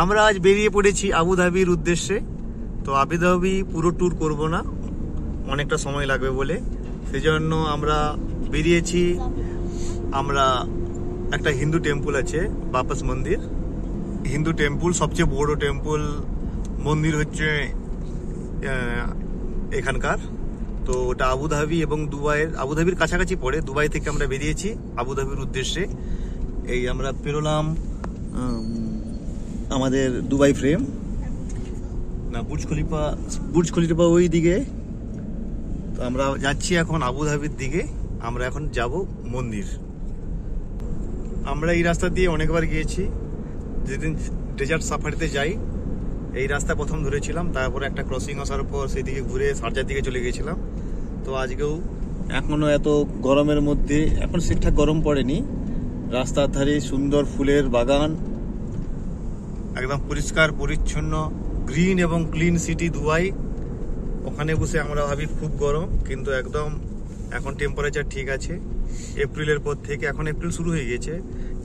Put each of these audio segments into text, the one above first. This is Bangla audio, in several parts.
আমরা আজ বেরিয়ে পড়েছি আবুধাবির উদ্দেশ্যে। তো আবুধাবি পুরো ট্যুর করব না, অনেকটা সময় লাগবে বলে, সেজন্য আমরা বেরিয়েছি। আমরা একটা হিন্দু টেম্পল আছে, বাপস মন্দির, হিন্দু টেম্পল, সবচেয়ে বড় টেম্পল মন্দির হচ্ছে এখানকার। তো ওটা আবুধাবি এবং দুবাইয়ের, আবুধাবির কাছাকাছি পড়ে। দুবাই থেকে আমরা বেরিয়েছি আবুধাবির উদ্দেশ্যে। এই আমরা পেরোলাম আমাদের দুবাই ফ্রেম না, বুর্জ খলিফা ওই দিকে। তো আমরা যাচ্ছি এখন আবুধাবির দিকে। আমরা এখন যাব মন্দির। আমরা এই রাস্তা দিয়ে অনেকবার গিয়েছি। যেদিন ডেজার্ট সাফারিতে যাই এই রাস্তা প্রথম ধরেছিলাম, তারপরে একটা ক্রসিং আসার পর সেদিকে ঘুরে শারজার দিকে চলে গিয়েছিলাম। তো আজকেও এখনো এত গরমের মধ্যে, এখন ঠিকঠাক গরম পড়েনি, রাস্তার ধারে সুন্দর ফুলের বাগান, একদম পরিষ্কার পরিচ্ছন্ন, গ্রিন এবং ক্লিন সিটি দুবাই। ওখানে বসে আমরা ভাবি খুব গরম, কিন্তু একদম এখন টেম্পারেচার ঠিক আছে। এপ্রিলের পর থেকে, এখন এপ্রিল শুরু হয়ে গেছে,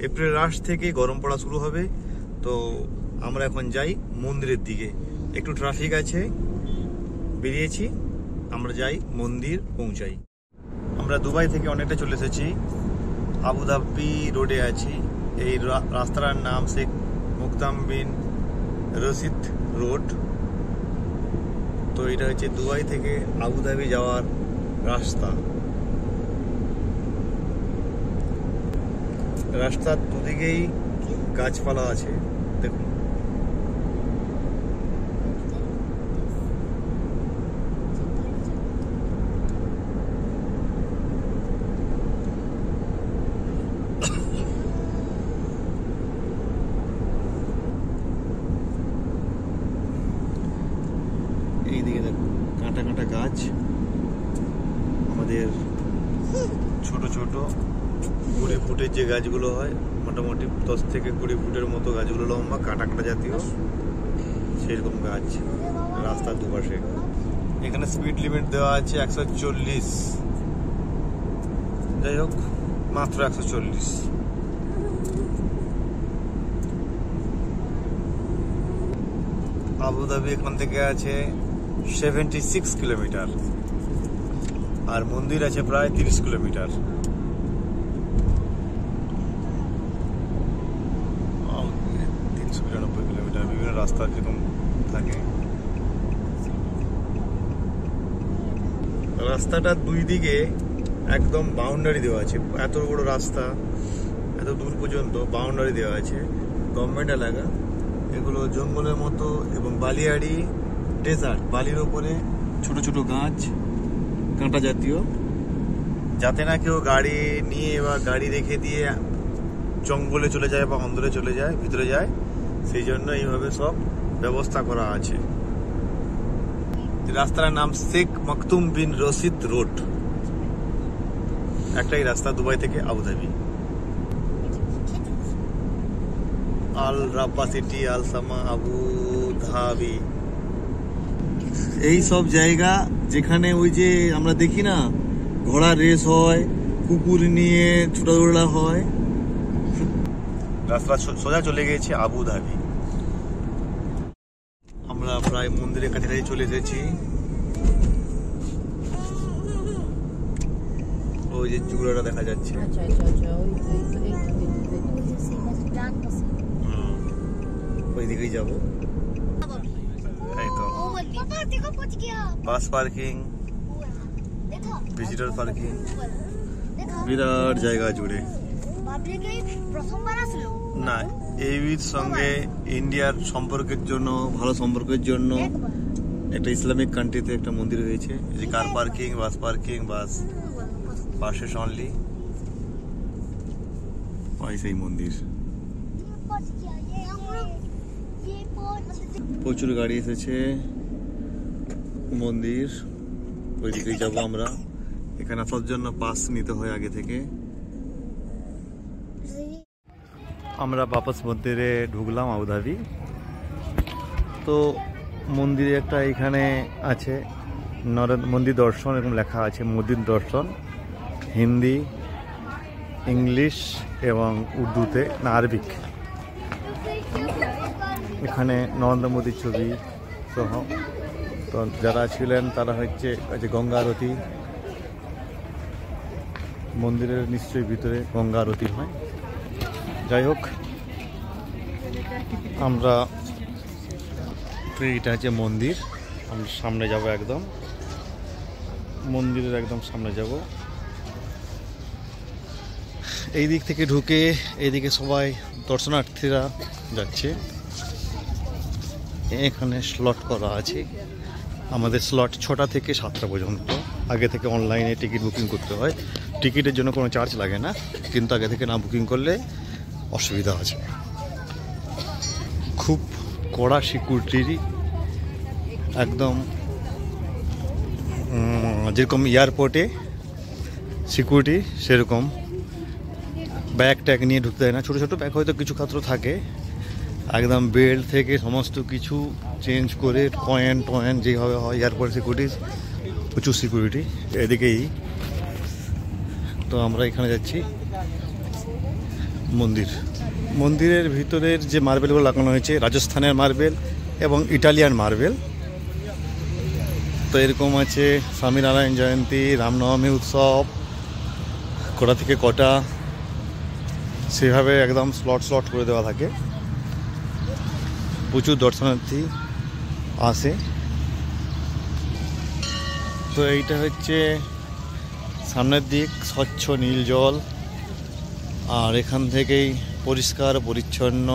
এপ্রিল লাস্ট থেকে গরম পড়া শুরু হবে। তো আমরা এখন যাই মন্দিরের দিকে। একটু ট্রাফিক আছে, বেরিয়েছি, আমরা যাই মন্দির পৌঁছাই। আমরা দুবাই থেকে অনেকটা চলে এসেছি, আবুধাবি রোডে আছি। এই রাস্তাটার নাম শেখ মুকতাম বিন রশিদ রোড। তো এটা হচ্ছে দুবাই থেকে আবুধাবি যাওয়ার রাস্তা। রাস্তার দুদিকেই গাছপালা আছে, দেখুন। এইদিকে দেখুন কাঁটা কাঁটা গাছ, আমাদের ছোট ছোট 20 ফুটের যে গাছগুলো হয়, মোটামুটি 10 থেকে 20 ফুটের মতো গাছগুলো লম্বা, কাঁটা কাঁটা জাতীয় সেরকম গাছ রাস্তার দুপাশে। এখানে স্পিড লিমিট দেওয়া আছে 140, যাই হোক মাত্র 140। আবুধাবি এখান থেকে আছে 76 কিলোমিটার, আর মন্দির আছে প্রায় 30 কিলোমিটার। 392 কিলোমিটার, বিভিন্ন রাস্তা যেরকম থাকে। রাস্তাটার দুই দিকে একদম বাউন্ডারি দেওয়া আছে, এত বড় রাস্তা, এত দূর পর্যন্ত বাউন্ডারি দেওয়া আছে, গভর্নমেন্ট এলাকা। এগুলো জঙ্গলের মতো এবং বালিয়াড়ি, ডেজার্ট, বালির ওপরে ছোট ছোট গাছ, কাঁটা জাতীয়, যাতে না কেউ গাড়ি নিয়ে বা গাড়ি রেখে দিয়ে জঙ্গলে চলে যায় বা অন্দরে চলে যায়, ভিতরে যায়, সেই জন্য এইভাবে সব ব্যবস্থা করা আছে। রাস্তার নাম শেখ মকতুম বিন রশিদ রোড। একটাই রাস্তা দুবাই থেকে আবুধাবি। আল রাব্বা সিটি, আল সামা, আবুধাবি, এই সব জায়গা যেখানে ওই যে আমরা দেখি না ঘোড়া রেস হয়, কুকুর নিয়ে ছোটাদৌড়া হয়। রাস্তা সোজা চলে গেছে আবুধাবি। আমরা প্রায় মন্দিরের কাছাকাছি চলে এসেছি। ওই যে চূড়াটা দেখা যাচ্ছে, ওই দিকেই যাবো। বাস পার্কিং, ভিজিটর পার্কিং, বিরাট জায়গা জুড়ে। না, এর সঙ্গে ইন্ডিয়ার সম্পর্কের জন্য, ভালো সম্পর্কের জন্য একটা ইসলামিক কান্ট্রিতে একটা মন্দির হয়েছে। যে কার পার্কিং, বাস পার্কিং, বাসেস অনলি, সেই মন্দির। প্রচুর গাড়ি এসেছে, মন্দির ওই দিকেই যাবো আমরা। এখানে আসার জন্য পাস নিতে হয় আগে থেকে। আমরা বাপস মন্দিরে ঢুকলাম আবুধাবি। তো মন্দিরে একটা এখানে আছে মন্দির দর্শন, এরকম লেখা আছে মন্দির দর্শন, হিন্দি, ইংলিশ এবং উর্দুতে, না আরবিক। এখানে নরেন্দ্র মোদীর ছবি সহ। তো যারা ছিলেন তারা হচ্ছে গঙ্গা আরতি, মন্দিরের নিশ্চয়ই ভিতরে গঙ্গা আরতি হয়। যাই হোক, আমরা এটা হচ্ছে মন্দির, আমরা সামনে যাব, একদম মন্দিরের একদম সামনে যাব। এই দিক থেকে ঢুকে এইদিকে সবাই দর্শনার্থীরা যাচ্ছে। এখানে স্লট করা আছে, আমাদের স্লট 6টা থেকে 7টা পর্যন্ত। আগে থেকে অনলাইনে টিকিট বুকিং করতে হয়, টিকিটের জন্য কোনো চার্জ লাগে না, কিন্তু আগে থেকে না বুকিং করলে অসুবিধা আছে। খুব কড়া সিকিউরিটি, একদম যেরকম এয়ারপোর্টে সিকিউরিটি সেরকম। ব্যাগ ট্যাগ নিয়ে ঢুকতে দেয় না, ছোটো ছোটো ব্যাগ হয়তো কিছু ক্ষেত্র থাকে, একদম বেল্ট থেকে সমস্ত কিছু চেঞ্জ করে কয়েন টয়েন যেভাবে হয় এয়ারপোর্ট সিকিউরিটি, প্রচুর সিকিউরিটি এদিকেই। তো আমরা এখানে যাচ্ছি মন্দিরের ভিতরের যে মার্বেলগুলো লাগানো হয়েছে রাজস্থানের মার্বেল এবং ইটালিয়ান মার্বেল। তো এরকম আছে স্বামীনারায়ণ জয়ন্তী, রামনবমী উৎসব, কটা থেকে কটা, সেভাবে একদম স্লট করে দেওয়া থাকে। প্রচুর দর্শনার্থী আসে। তো এইটা হচ্ছে সামনের দিক, স্বচ্ছ নীল জল, আর এখান থেকেই পরিষ্কার পরিচ্ছন্ন,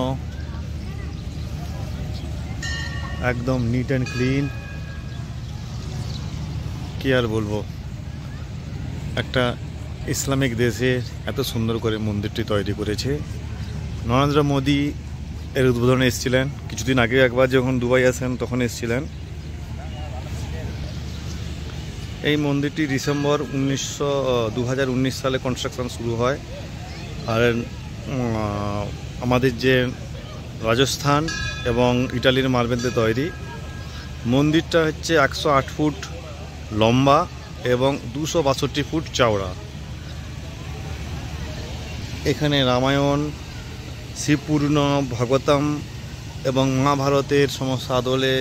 একদম নিট অ্যান্ড ক্লিন। কি আর বলবো, একটা ইসলামিক দেশে এত সুন্দর করে মন্দিরটি তৈরি করেছে। নরেন্দ্র মোদী এর উদ্বোধনে এসেছিলেন কিছুদিন আগে, একবার যখন দুবাই আসেন তখন এসেছিলেন। এই মন্দিরটি ডিসেম্বর 2019 সালে কনস্ট্রাকশন শুরু হয়। আর আমাদের যে রাজস্থান এবং ইটালির মার্বেলতে তৈরি মন্দিরটা হচ্ছে 108 ফুট লম্বা এবং 262 ফুট চওড়া। এখানে রামায়ণ, শিবপুরাণ, ভাগবতম এবং মহাভারতের সমস্ত আদলে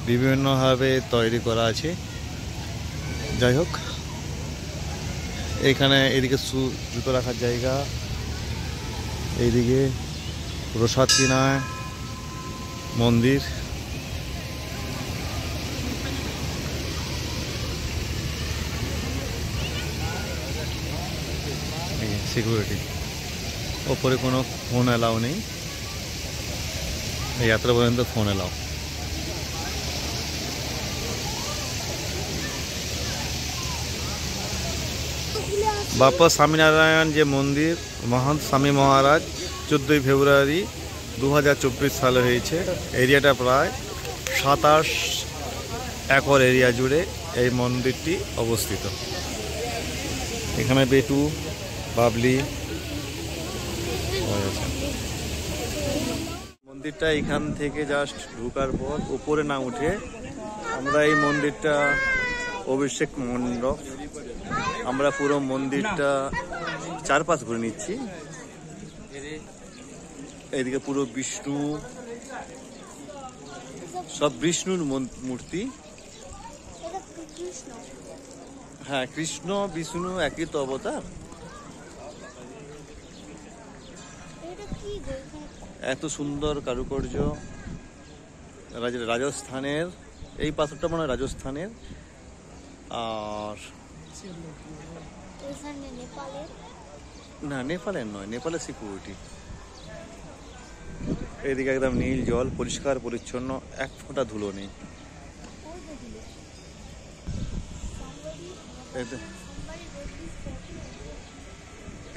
বিভিন্নভাবে তৈরি করা আছে। যাই হোক, এখানে এদিকে জুতো রাখার জায়গা, এইদিকে প্রসাদ কিনায় মন্দির। সিকিউরিটি, ওপরে কোনো ফোন অ্যালাউ নেই, এই যাত্রা পর্যন্ত ফোন অ্যালাউ। বাপ্পা স্বামীনারায়ণ যে মন্দির, মহন্ত স্বামী মহারাজ 14ই ফেব্রুয়ারি 2024 সালে হয়েছে। এরিয়াটা প্রায় 27 একর এরিয়া জুড়ে এই মন্দিরটি অবস্থিত। এখানে বেটু, বাবলি মন্দিরটা এখান থেকে জাস্ট ঢোকার পর উপরে না উঠে আমরা এই মন্দিরটা অভিষেক মণ্ডপ, আমরা পুরো মন্দিরটা চারপাশ ঘুরে নিচ্ছি। এইদিকে পুরো বিষ্ণু, সব বিষ্ণুর মূর্তি। হ্যাঁ, কৃষ্ণ বিষ্ণু একই তো অবতার। এত সুন্দর কারুকার্য, রাজস্থানের এই পাথরটা মনে হয় রাজস্থানের। আর না, নেপালের নয়, নেপালের সিকিউরিটি। এইদিকে একদম নীল জল, পরিষ্কার পরিচ্ছন্ন, এক ফোঁটা ধুলো নেই।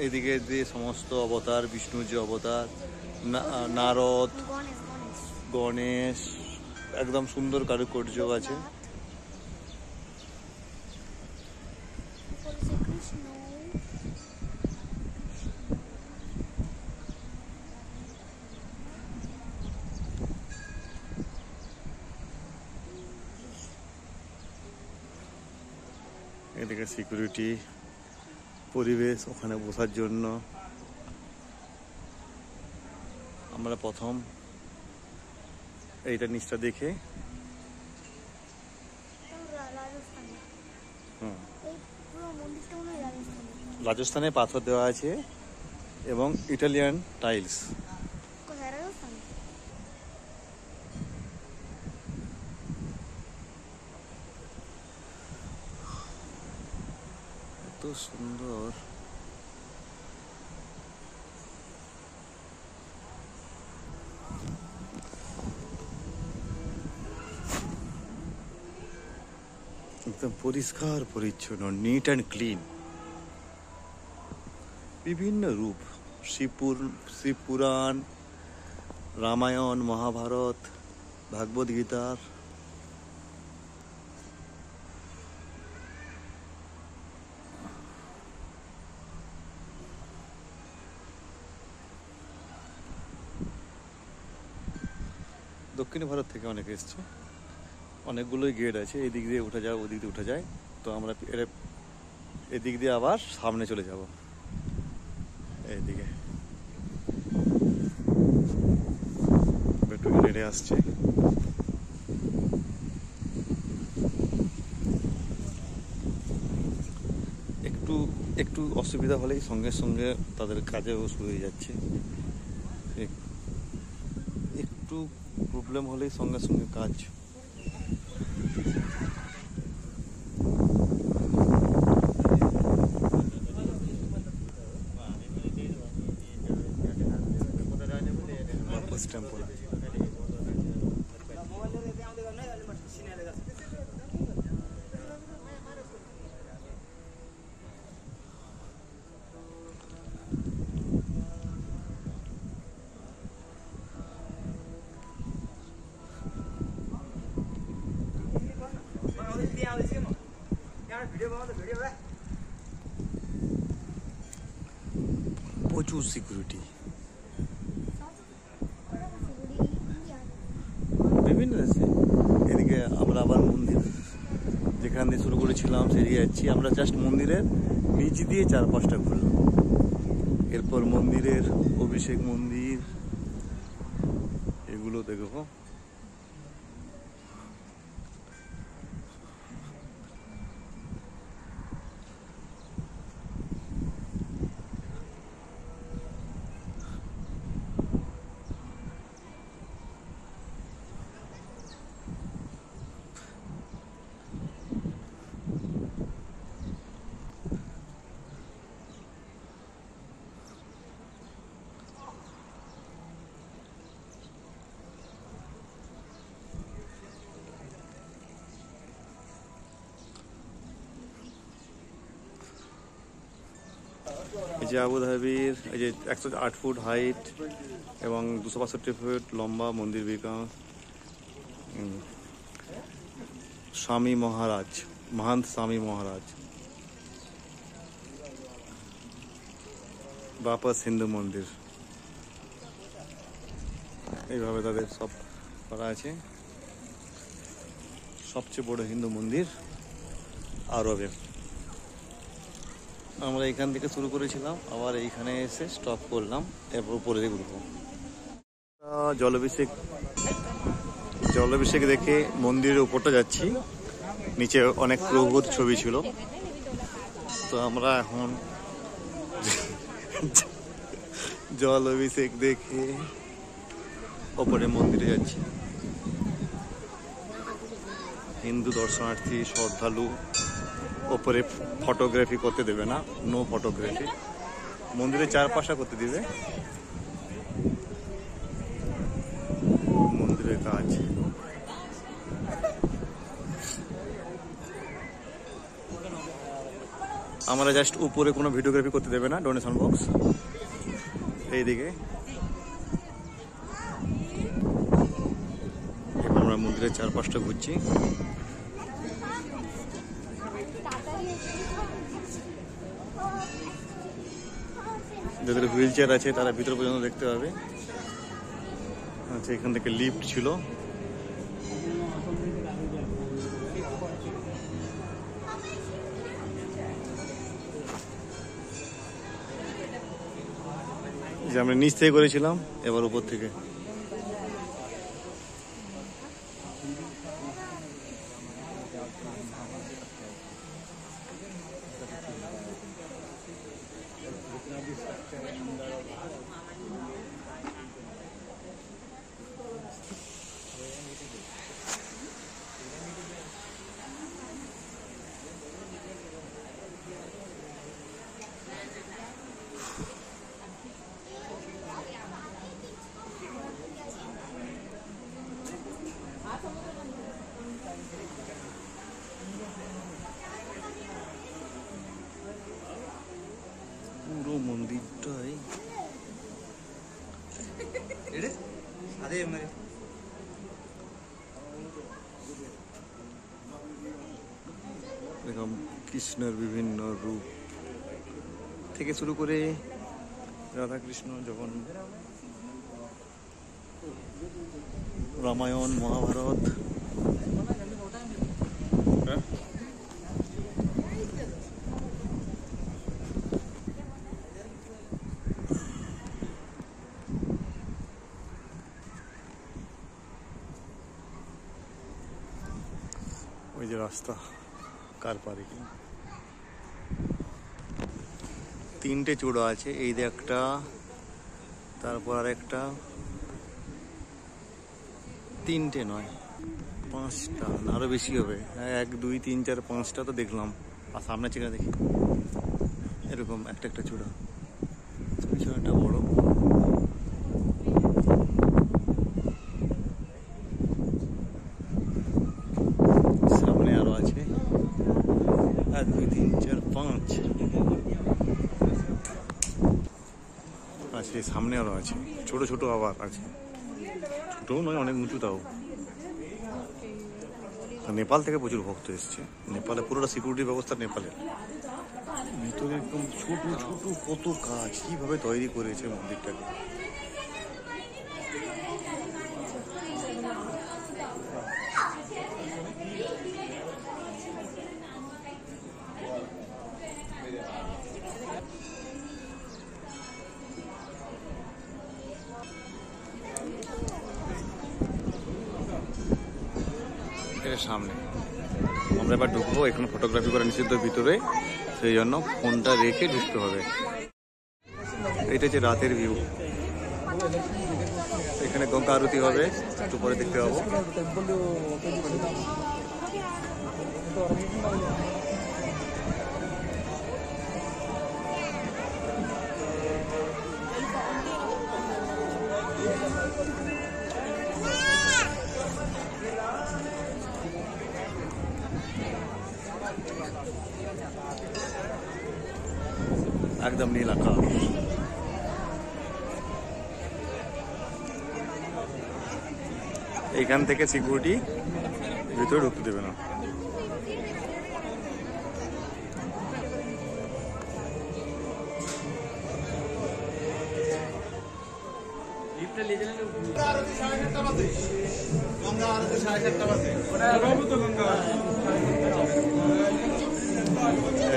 এইদিকে দিয়ে সমস্ত অবতার, বিষ্ণুর যে অবতার, নারদ, গণেশ, একদম সুন্দর কারুকার্য আছে। এদিকে সিকিউরিটি, পরিবেশ, ওখানে বসার জন্য। আমরা প্রথম এইটা নিচটা দেখে রাজস্থানে পাথর দেওয়া আছে এবং ইটালিয়ান টাইলস। এত সুন্দর। একদম পরিষ্কার পরিচ্ছন্ন, নিট অ্যান্ড ক্লিন। বিভিন্ন রূপ, শিব পুরাণ, রামায়ণ, মহাভারত, ভাগবত গীতার। দক্ষিণ ভারত থেকে অনেকে এসছে, অনেকগুলোই গেট আছে, এদিক দিয়ে উঠে যায়, ওদিক দিয়ে উঠে যায়। তো আমরা এদিক দিয়ে আবার সামনে চলে যাব, এইদিকে একটু হেঁটে আসছে। একটু অসুবিধা হলেই সঙ্গে সঙ্গে তাদের কাজেও শুরু হয়ে যাচ্ছে। একটু প্রবলেম হলেই সঙ্গে সঙ্গে কাজ। বাপাস টেম্পল। প্রচুর সিকিউরিটি, বিভিন্ন আছে। এদিকে আমরা আবার মন্দির যেখান দিয়ে শুরু করেছিলাম সেদিকে যাচ্ছি। আমরা জাস্ট মন্দিরের নিচ দিয়ে 4-5টা ঘুরলাম, এরপর মন্দিরের অভিষেক মন্দির এগুলো দেখবো। এই যে আবুধাবির এই যে 108 ফুট হাইট এবং 262 ফুট লম্বা মন্দির বিকাশ স্বামী মহারাজ, মহান্ত স্বামী মহারাজ। বাপাস হিন্দু মন্দির, এইভাবে তাদের সব করা আছে। সবচেয়ে বড় হিন্দু মন্দির আরবের। আমরা এখান থেকে শুরু করেছিলাম, আবার এইখানে এসে স্টপ করলাম, এরপর উপরে ঘুরবো। জলাভিষেক দেখে মন্দিরের উপরটা যাচ্ছি। নিচে অনেক প্রভুর ছবি ছিল, তো আমরা এখন জল অভিষেক দেখে ওপরে মন্দিরে যাচ্ছি। হিন্দু দর্শনার্থী শ্রদ্ধালু ওপরে ফটোগ্রাফি করতে দেবে না, নো ফটোগ্রাফি। মন্দিরের চারপাশে করতে দিবে। মন্দিরের কাজ আমরা জাস্ট উপরে কোনো ভিডিওগ্রাফি করতে দেবে না, ডোনেশন বক্স এইদিকে। আমরা মন্দিরের চারপাশটা ঘুরছি। যাদের হুইল চেয়ার আছে তারা ভিতর পর্যন্ত দেখতে পাবে। আচ্ছা, এখান থেকে লিফট ছিল। যে আমরা নিচ থেকে করেছিলাম, এবার উপর থেকে। পুরো মন্দিরটাই দেখলাম কৃষ্ণের বিভিন্ন রূপ থেকে শুরু করে রাধা কৃষ্ণ যখন রামায়ণ মহাভারত ওই যে রাস্তা কার পার্কিং তিনটে চূড়া আছে এই যে একটা তারপর আর একটা তিনটে নয় পাঁচটা আরো বেশি হবে 1 2 3 4 5টা তো দেখলাম আর সামনে চিড়া দেখি এরকম একটা একটা চূড়া পিছনেটা বড় সামনে আরো আছে 1 2 3 4 5 আছে সামনে আরো আছে ছোট ছোট আবার আছে ছোটও নয় অনেক উঁচু তাও নেপাল থেকে প্রচুর ভক্ত এসছে নেপালে পুরোটা সিকিউরিটি ব্যবস্থা নেপালের ভিতরে একদম ছোট ছোট কত কাজ কিভাবে তৈরি করেছে মন্দিরটাকে সামনে আমরা এবার ঢুকবো এখন ফটোগ্রাফি করা নিষিদ্ধ ভিতরে সেই জন্য ফোনটা রেখে ঢুকতে হবে এটা হচ্ছে রাতের ভিউ এখানে গঙ্গা আরতি হবে একটু পরে দেখতে পাবো একদম নীল আকাশ এইখান থেকে সিকিউরিটি ভিতরে ঢুকতে দেবে না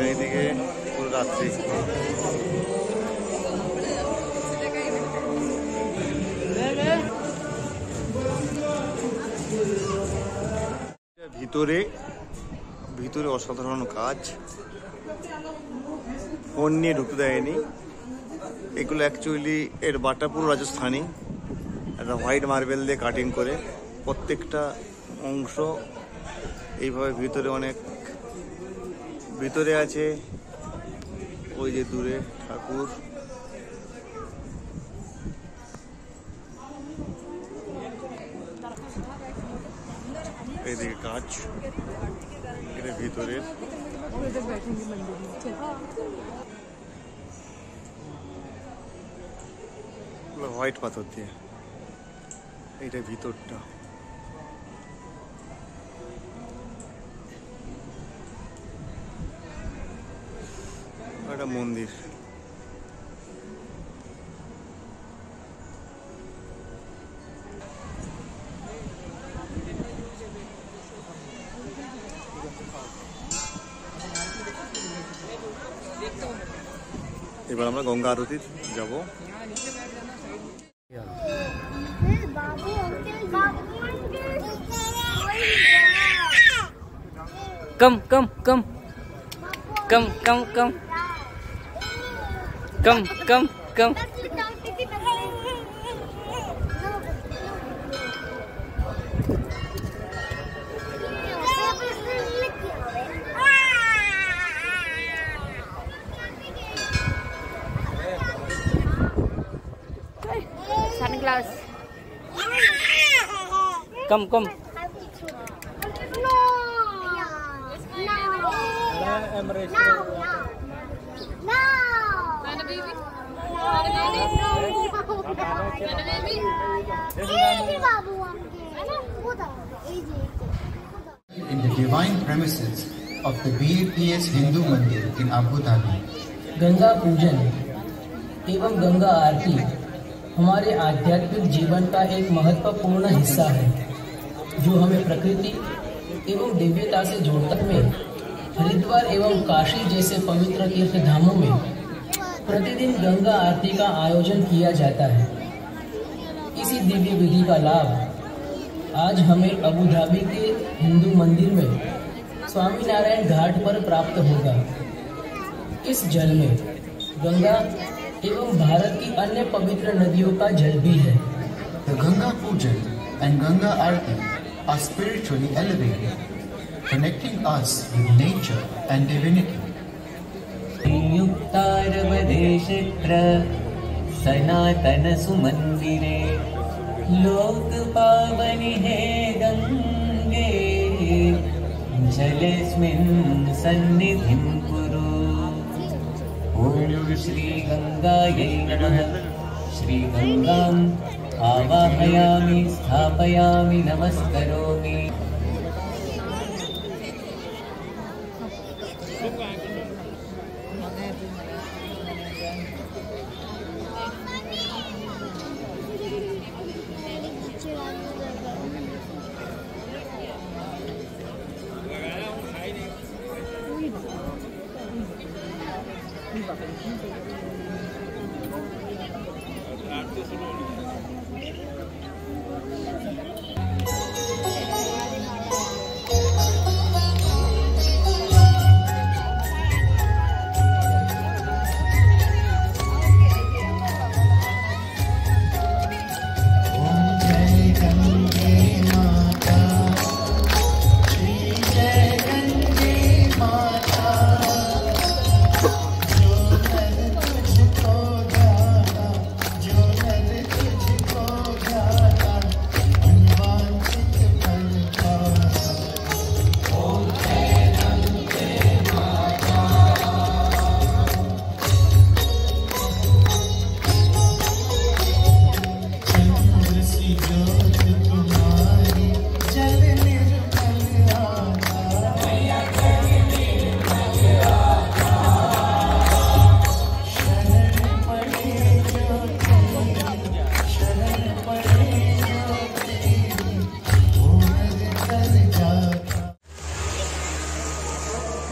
এইদিকে পুরো রাত্রি ভিতরে অসাধারণ কাজ ফোন নিয়ে ঢুকতে দেয়নি এগুলো অ্যাকচুয়ালি এর বাটা পুরো রাজস্থানী একটা হোয়াইট মার্বেল দিয়ে কাটিং করে প্রত্যেকটা অংশ এইভাবে ভিতরে অনেক ভিতরে আছে ওই যে দূরে ঠাকুর এইদিকে কাজ এটা ভিতরের হোয়াইট পাথর দিয়ে এইটা ভিতরটা একটা মন্দির এবার আমরা গঙ্গা আরতি যাব Come, come, come. Come, come, come. Come, come, come. Santa Claus. Come, come. In the divine premises of the BAPS Hindu Mandir in Abu Dhabi. Ganga पूजन एवं गंगा आरती हमारे आध्यात्मिक जीवन का एक महत्वपूर्ण हिस्सा है, जो हमें प्रकृति एवं दिव्यता से जोड़ता है। हरिद्वार एवं काशी जैसे पवित्र तीर्थ धामों में प्रतिदिन गंगा आरती का आयोजन किया जाता है। इसी दिव्य विधि का लाभ आज हमें अबू धाबी के हिंदू मंदिर में स्वामीनारायण घाट पर प्राप्त होगा। इस जल में गंगा एवं भारत की अन्य पवित्र नदियों का जल भी है। The Ganga Pujan and Ganga Aarti are spiritually elevated, connecting us with nature and divinity. युक्तारवदेशत्र सनातन सुमंदिरे लोक पावनि हे गंगे जलेस्मिन् सन्निधिं कुरु। ओम श्री गंगायै नमः। श्री गंगाम् आवाहयामि स्थापयामि नमस्करोमि।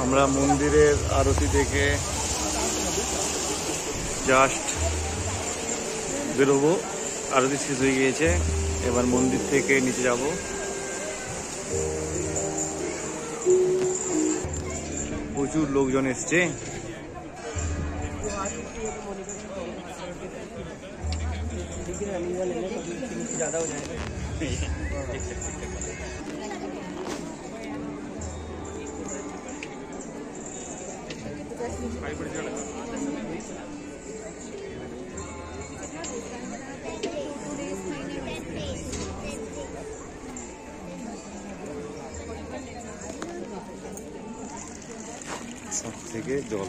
আমরা মন্দিরের আরতি দেখে জাস্ট বেরোবো। আরতি শেষ হয়ে গিয়েছে, এবার মন্দির থেকে নিচে যাব। প্রচুর লোকজন এসছে। সব থেকে জল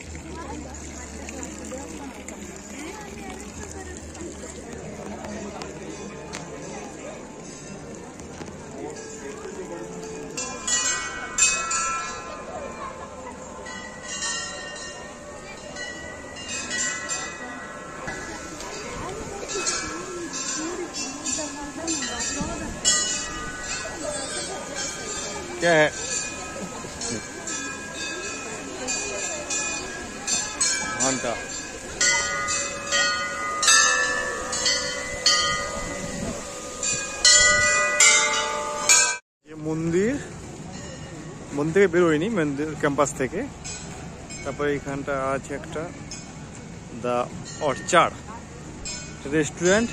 क्या है? घंटा ये मंदिर মন্দির থেকে বেরোয়নি, মন্দির ক্যাম্পাস থেকে। তারপরে এখানটা আছে একটা দ্য অর্চার্ড রেস্টুরেন্ট।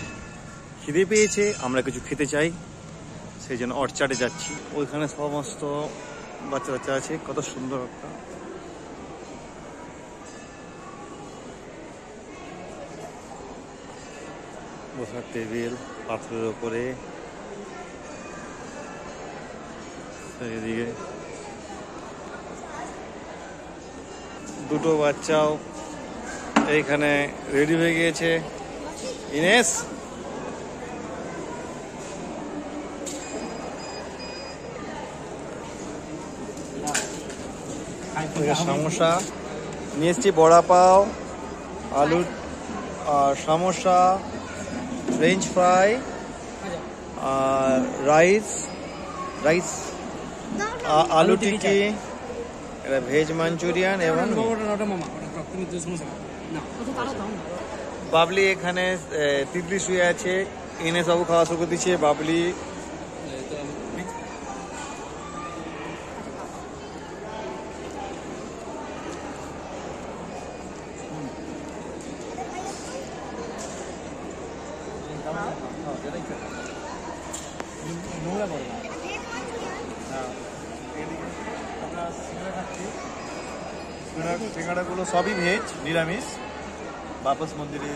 খিদে পেয়েছে, আমরা কিছু খেতে চাই, সেই জন্য অর্চার্ডে যাচ্ছি। ওইখানে সমস্ত বাচ্চা বাচ্চা আছে, কত সুন্দর একটা বসার টেবিল পাথরের ওপরে। এদিকে দুটো বাচ্চাও এইখানে রেডি হয়ে গিয়েছে। ইনেস সমোসা নিয়ে এসছি, বড়া পাও, আলুর সমোসা, ফ্রেঞ্চ ফ্রাই, আর রাইস আলু টিকি, এটা ভেজ মাঞ্চুরিয়ান এবং বাবলি এখানে তিতলি শুয়ে আছে। এনে সব খাওয়া শুরু করে দিচ্ছে বাবলি। সিঙ্গাড়াগুলো সবই ভেজ, নিরামিষ। বাপস মন্দিরে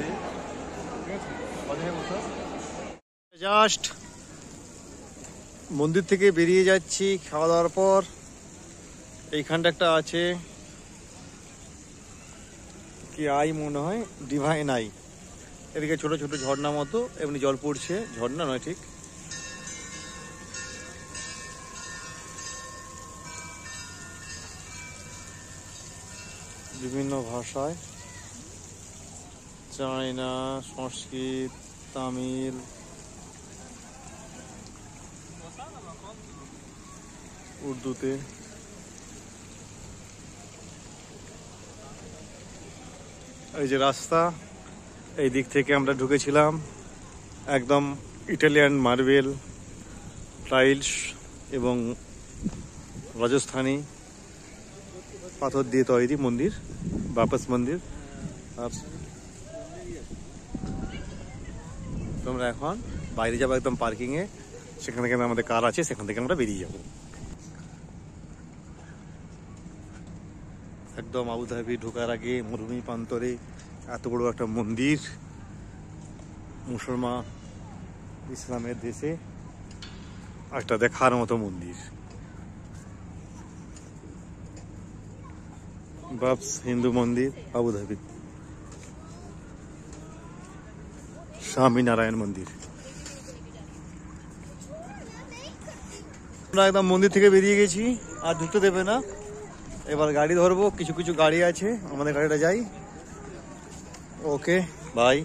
জাস্ট মন্দির থেকে বেরিয়ে যাচ্ছি খাওয়া দাওয়ার পর। এইখানটা একটা আছে কি আই মনে হয়, ডিভাইন আই। এদিকে ছোট ছোট ঝর্ণা মতো এমনি জল পড়ছে, ঝর্ণা নয় ঠিক। বিভিন্ন ভাষায়, চায়না, সংস্কৃত, তামিল, উর্দুতে। এই যে রাস্তা, এই দিক থেকে আমরা ঢুকেছিলাম। একদম ইটালিয়ান মার্বেল টাইলস এবং রাজস্থানী পাথর দিয়ে তৈরি মন্দির, বাপস মন্দির। আর তোমরা এখন বাইরে যাবো একদম পার্কিংয়ে, সেখান থেকে আমাদের কার আছে, সেখান থেকে আমরা বেরিয়ে যাব। একদম আবুধাবি ঢোকার আগে মরুভূমি প্রান্তরে এত বড় একটা মন্দির, মুসলমান ইসলামের দেশে একটা দেখার মতো মন্দির। বাপস হিন্দু মন্দির আবুধাবি, স্বামী নারায়ণ মন্দির। আমরা একদম মন্দির থেকে বেরিয়ে গেছি, আর ঢুকতে দেবে না। এবার গাড়ি ধরবো, কিছু কিছু গাড়ি আছে, আমাদের গাড়িটা যাই। Okay bye.